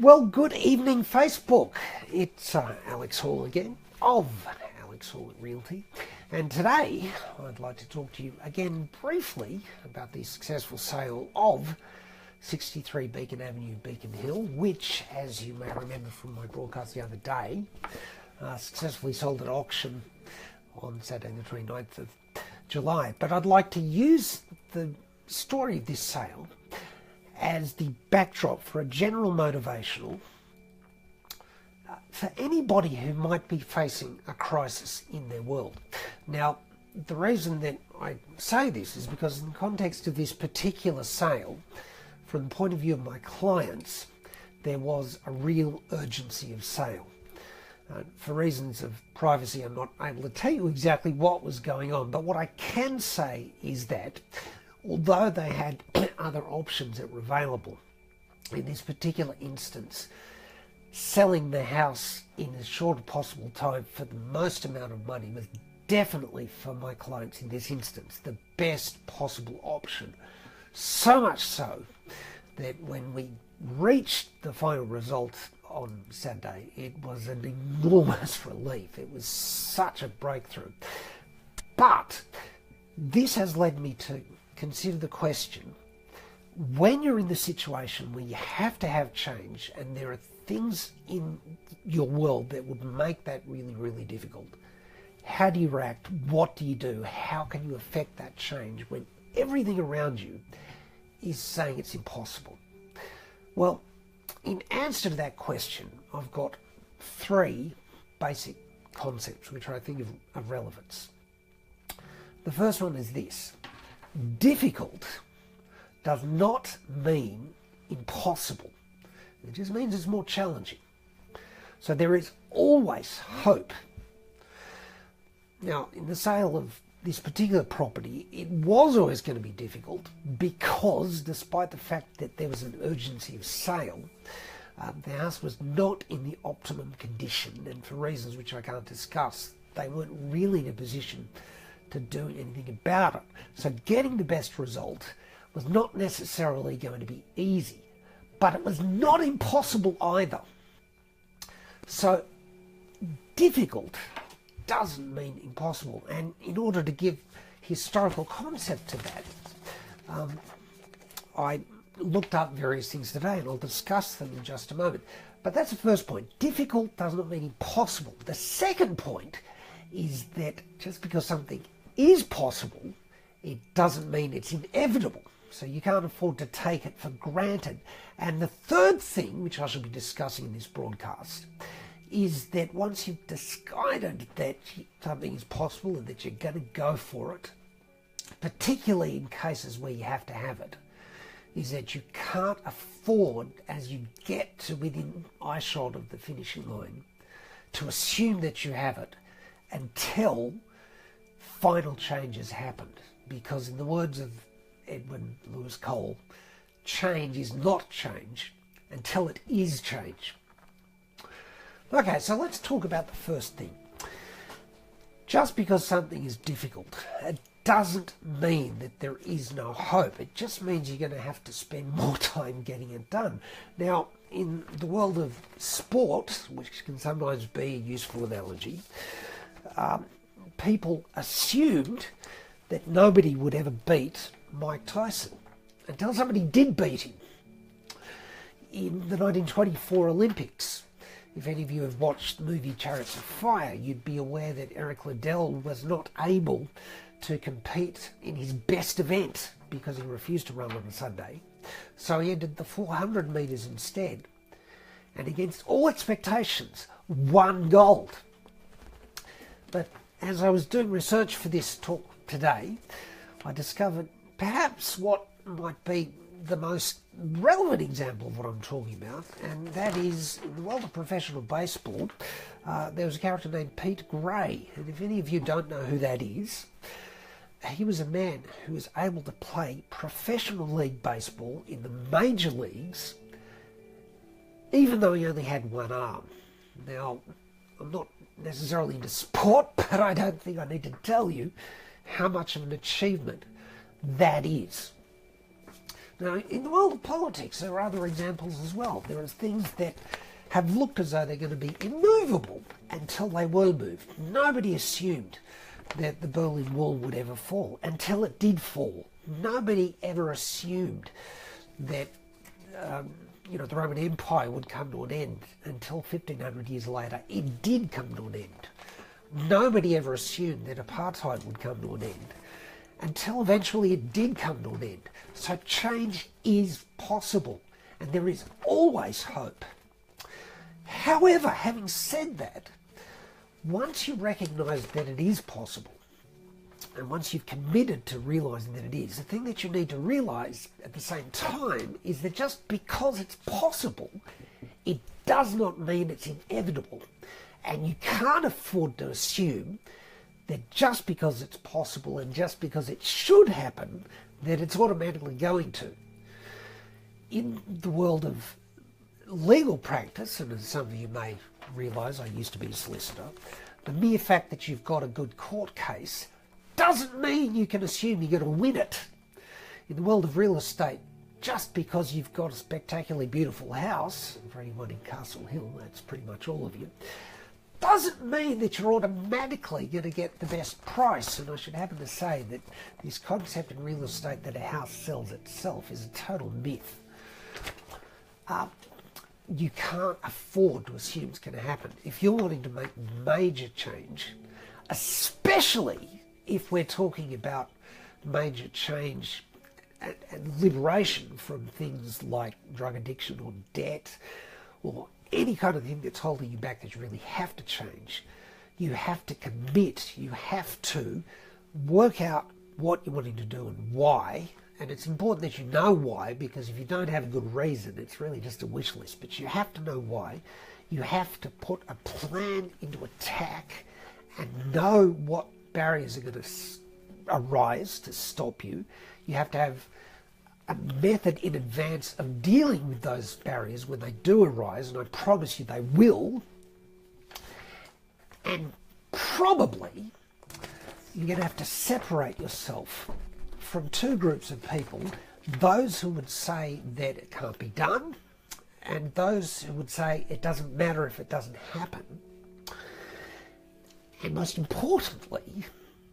Well, good evening, Facebook. It's Alex Hall again of Alex Hall Realty. And today I'd like to talk to you again briefly about the successful sale of 63 Beacon Avenue, Beacon Hill, which, as you may remember from my broadcast the other day, successfully sold at auction on Saturday the 29th of July. But I'd like to use the story of this sale as the backdrop for a general motivational for anybody who might be facing a crisis in their world. Now, the reason that I say this is because in the context of this particular sale, from the point of view of my clients, there was a real urgency of sale. For reasons of privacy, I'm not able to tell you exactly what was going on, but what I can say is that although they had other options that were available, in this particular instance, selling the house in as short as possible time for the most amount of money was definitely, for my clients in this instance, the best possible option. So much so that when we reached the final result on Saturday, it was an enormous relief. It was such a breakthrough. But this has led me to consider the question, when you're in the situation where you have to have change and there are things in your world that would make that really, really difficult, how do you react? What do you do? How can you affect that change when everything around you is saying it's impossible? Well, in answer to that question, I've got three basic concepts which I think of relevance. The first one is this: difficult does not mean impossible. It just means it's more challenging. So there is always hope. Now, in the sale of this particular property, it was always going to be difficult because, despite the fact that there was an urgency of sale, the house was not in the optimum condition, and for reasons which I can't discuss, they weren't really in a position to do anything about it. So getting the best result was not necessarily going to be easy, but it was not impossible either. So difficult doesn't mean impossible. And in order to give historical concept to that, I looked up various things today, and I'll discuss them in just a moment. But that's the first point. Difficult does not mean impossible. The second point is that just because something is possible, it doesn't mean it's inevitable. So you can't afford to take it for granted. And the third thing, which I shall be discussing in this broadcast, is that once you've decided that something is possible and that you're going to go for it, particularly in cases where you have to have it, is that you can't afford, as you get to within eyeshot of the finishing line, to assume that you have it until final changes happened. Because in the words of Edwin Lewis Cole, change is not change until it is change. Okay, so let's talk about the first thing. Just because something is difficult, it doesn't mean that there is no hope. It just means you're going to have to spend more time getting it done. Now, in the world of sport, which can sometimes be a useful analogy, people assumed that nobody would ever beat Mike Tyson until somebody did beat him in the 1924 Olympics. If any of you have watched the movie Chariots of Fire, you'd be aware that Eric Liddell was not able to compete in his best event because he refused to run on a Sunday. So he entered the 400 metres instead, and against all expectations, won gold. But as I was doing research for this talk today, I discovered perhaps what might be the most relevant example of what I'm talking about, and that is, in the world of professional baseball, there was a character named Pete Gray, and if any of you don't know who that is, he was a man who was able to play professional league baseball in the major leagues, even though he only had one arm. Now, I'm not necessarily into sport, but I don't think I need to tell you how much of an achievement that is. Now, in the world of politics, there are other examples as well. There are things that have looked as though they're going to be immovable until they were moved. Nobody assumed that the Berlin Wall would ever fall until it did fall. Nobody ever assumed that the Roman Empire would come to an end until 1500 years later. It did come to an end. Nobody ever assumed that apartheid would come to an end until eventually it did come to an end. So change is possible, and there is always hope. However, having said that, once you recognise that it is possible, and once you've committed to realising that it is, the thing that you need to realise at the same time is that just because it's possible, it does not mean it's inevitable. And you can't afford to assume that just because it's possible and just because it should happen, that it's automatically going to. In the world of legal practice, and as some of you may realise, I used to be a solicitor, the mere fact that you've got a good court case doesn't mean you can assume you're going to win it. In the world of real estate, just because you've got a spectacularly beautiful house, and for anyone in Castle Hill, that's pretty much all of you, doesn't mean that you're automatically going to get the best price. And I should happen to say that this concept in real estate that a house sells itself is a total myth. You can't afford to assume it's going to happen. If you're wanting to make major change, especially if we're talking about major change and liberation from things like drug addiction or debt or any kind of thing that's holding you back that you really have to change, you have to commit, you have to work out what you're wanting to do and why. And it's important that you know why, because if you don't have a good reason, it's really just a wish list. But you have to know why. You have to put a plan into attack and know what barriers are going to arise to stop you. You have to have a method in advance of dealing with those barriers when they do arise, and I promise you they will. And probably you're going to have to separate yourself from two groups of people, those who would say that it can't be done and those who would say it doesn't matter if it doesn't happen. And most importantly,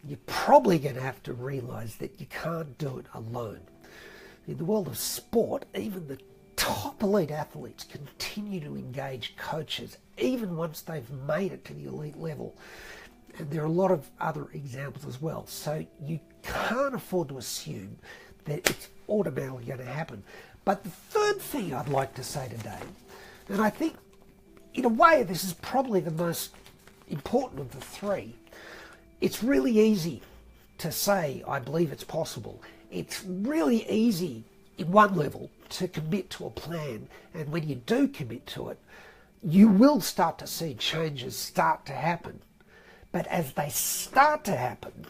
you're probably going to have to realise that you can't do it alone. In the world of sport, even the top elite athletes continue to engage coaches even once they've made it to the elite level. And there are a lot of other examples as well. So you can't afford to assume that it's automatically going to happen. But the third thing I'd like to say today, and I think in a way this is probably the most important of the three, it's really easy to say, I believe it's possible. It's really easy in one level to commit to a plan, and when you do commit to it, you will start to see changes start to happen. But as they start to happen,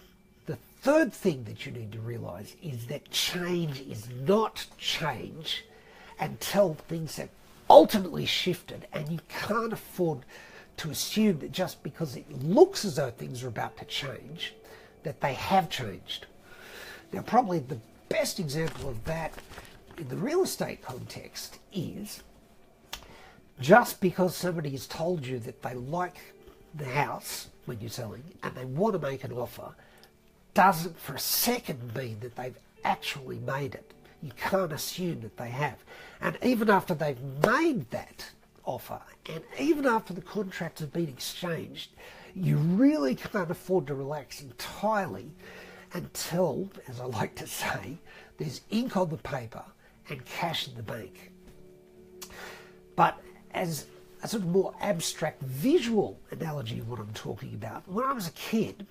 the third thing that you need to realise is that change is not change until things have ultimately shifted, and you can't afford to assume that just because it looks as though things are about to change, that they have changed. Now, probably the best example of that in the real estate context is just because somebody has told you that they like the house when you're selling and they want to make an offer doesn't for a second mean that they've actually made it. You can't assume that they have. And even after they've made that offer and even after the contracts have been exchanged, you really can't afford to relax entirely until, as I like to say, there's ink on the paper and cash in the bank. But as a sort of more abstract visual analogy of what I'm talking about, when I was a kid,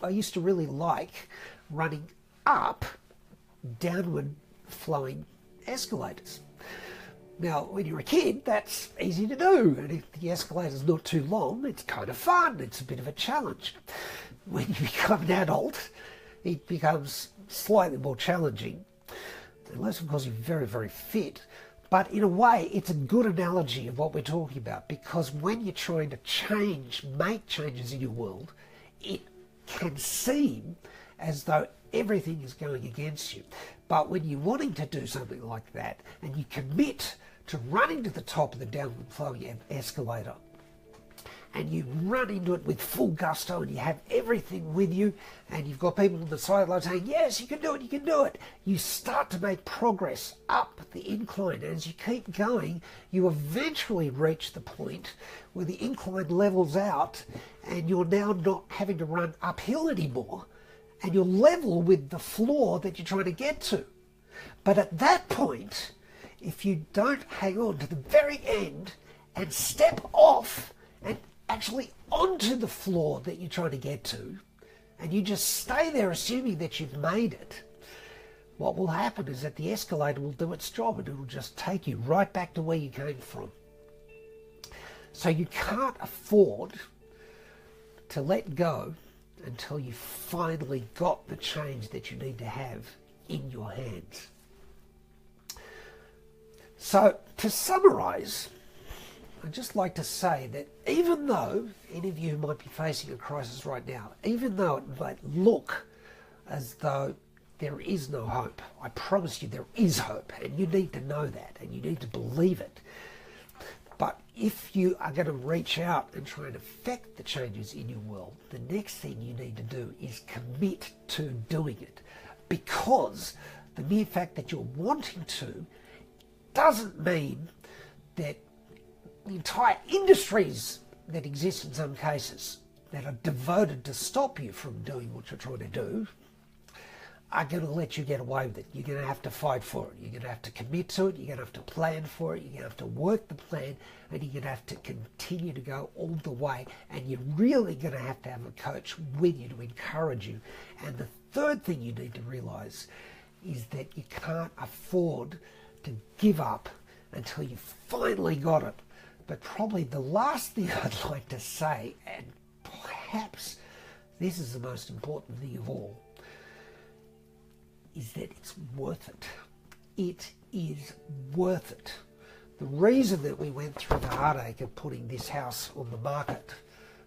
I used to really like running up downward flowing escalators. Now, when you're a kid, that's easy to do, and if the escalator's not too long, it's kind of fun, it's a bit of a challenge. When you become an adult, it becomes slightly more challenging, unless of course you're very, very fit. But in a way, it's a good analogy of what we're talking about, because when you're trying to change, make changes in your world, it can seem as though everything is going against you. But when you're wanting to do something like that and you commit to running to the top of the downward flowing escalator, and you run into it with full gusto and you have everything with you and you've got people on the sideline saying, yes, you can do it, you can do it. You start to make progress up the incline. As you keep going, you eventually reach the point where the incline levels out and you're now not having to run uphill anymore and you're level with the floor that you're trying to get to. But at that point, if you don't hang on to the very end and step off and actually onto the floor that you're trying to get to, and you just stay there assuming that you've made it, what will happen is that the escalator will do its job and it will just take you right back to where you came from. So you can't afford to let go until you finally got the change that you need to have in your hands. So to summarize, I'd just like to say that even though any of you might be facing a crisis right now, even though it might look as though there is no hope, I promise you there is hope, and you need to know that and you need to believe it. But if you are going to reach out and try and affect the changes in your world, the next thing you need to do is commit to doing it, because the mere fact that you're wanting to doesn't mean that the entire industries that exist in some cases that are devoted to stop you from doing what you're trying to do are going to let you get away with it. You're going to have to fight for it. You're going to have to commit to it. You're going to have to plan for it. You're going to have to work the plan, and you're going to have to continue to go all the way. And you're really going to have a coach with you to encourage you. And the third thing you need to realize is that you can't afford to give up until you finally got it. But probably the last thing I'd like to say, and perhaps this is the most important thing of all, is that it's worth it. It is worth it. The reason that we went through the heartache of putting this house on the market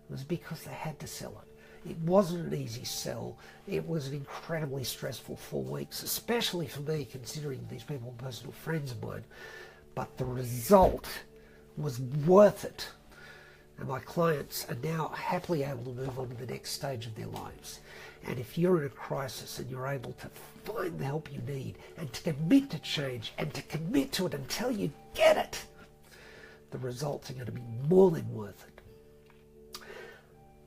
was because they had to sell it. It wasn't an easy sell. It was an incredibly stressful 4 weeks, especially for me, considering these people are personal friends of mine. But the result was worth it. And my clients are now happily able to move on to the next stage of their lives. And if you're in a crisis and you're able to find the help you need and to commit to change and to commit to it until you get it, the results are going to be more than worth it.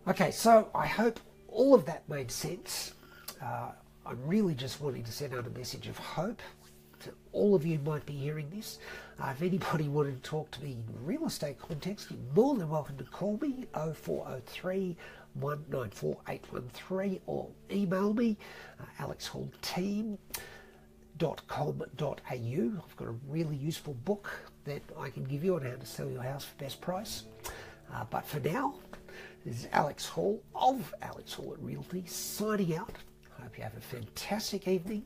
Okay, so I hope all of that made sense. I'm really just wanting to send out a message of hope to all of you who might be hearing this. If anybody wanted to talk to me in real estate context, you're more than welcome to call me 0403 194 813 or email me alexhallteam.com.au. I've got a really useful book that I can give you on how to sell your house for best price. But for now, this is Alex Hall of Alex Hall at Realty signing out. I hope you have a fantastic evening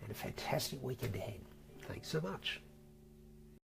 and a fantastic weekend ahead. Thanks so much.